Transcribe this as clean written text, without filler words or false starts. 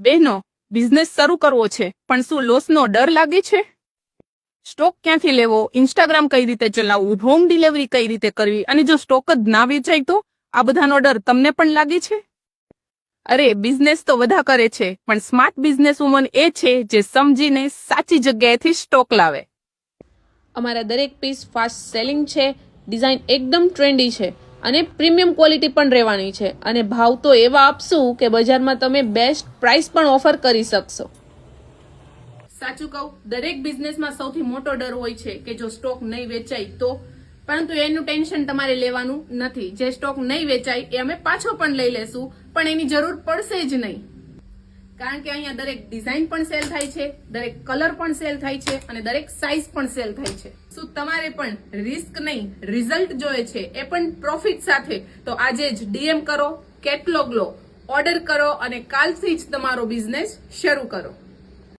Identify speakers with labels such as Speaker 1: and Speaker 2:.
Speaker 1: બહેનો, બિઝનેસ શરૂ કરવો છે પણ શું લોસનો ડર લાગે છે? સ્ટોક ક્યાંથી લેવો, ઇન્સ્ટાગ્રામ કઈ રીતે ચલાવવું, હોમ ડિલિવરી કઈ રીતે કરવી અને જો સ્ટોક જ ના વેચાય તો? આ બધાનો ડર તમને પણ લાગે છે? અરે, બિઝનેસ તો બધા કરે છે પણ સ્માર્ટ બિઝનેસ વુમન એ છે જે સમજીને સાચી જગ્યાએથી સ્ટોક લાવે.
Speaker 2: અમારા દરેક પીસ ફાસ્ટ સેલિંગ છે, ડિઝાઇન એકદમ ટ્રેન્ડી છે અને પ્રીમિયમ ક્વોલિટી પણ રહેવાની છે અને ભાવ તો એવા આપશું કે બજારમાં તમે બેસ્ટ પ્રાઇસ પણ ઓફર કરી શકશો.
Speaker 1: સાચું કહું, દરેક બિઝનેસમાં સૌથી મોટો ડર હોય છે કે જો સ્ટોક નહીં વેચાય તો, પરંતુ એનું ટેન્શન તમારે લેવાનું નથી. જે સ્ટોક નહીં વેચાય એ અમે પાછો પણ લઈ લેશું, પણ એની જરૂર પડશે જ નહીં, કારણ કે અહીંયા દરેક ડિઝાઇન પણ સેલ થાય છે, દરેક કલર પણ સેલ થાય છે અને દરેક સાઇઝ પણ સેલ થાય છે. શું તમારે પણ રિસ્ક નહીં, રિઝલ્ટ જોઈએ છે, એ પણ પ્રોફિટ સાથે? તો આજે જ ડીએમ કરો, કેટલોગ લો, ઓર્ડર કરો અને કાલથી જ તમારો બિઝનેસ શરૂ કરો.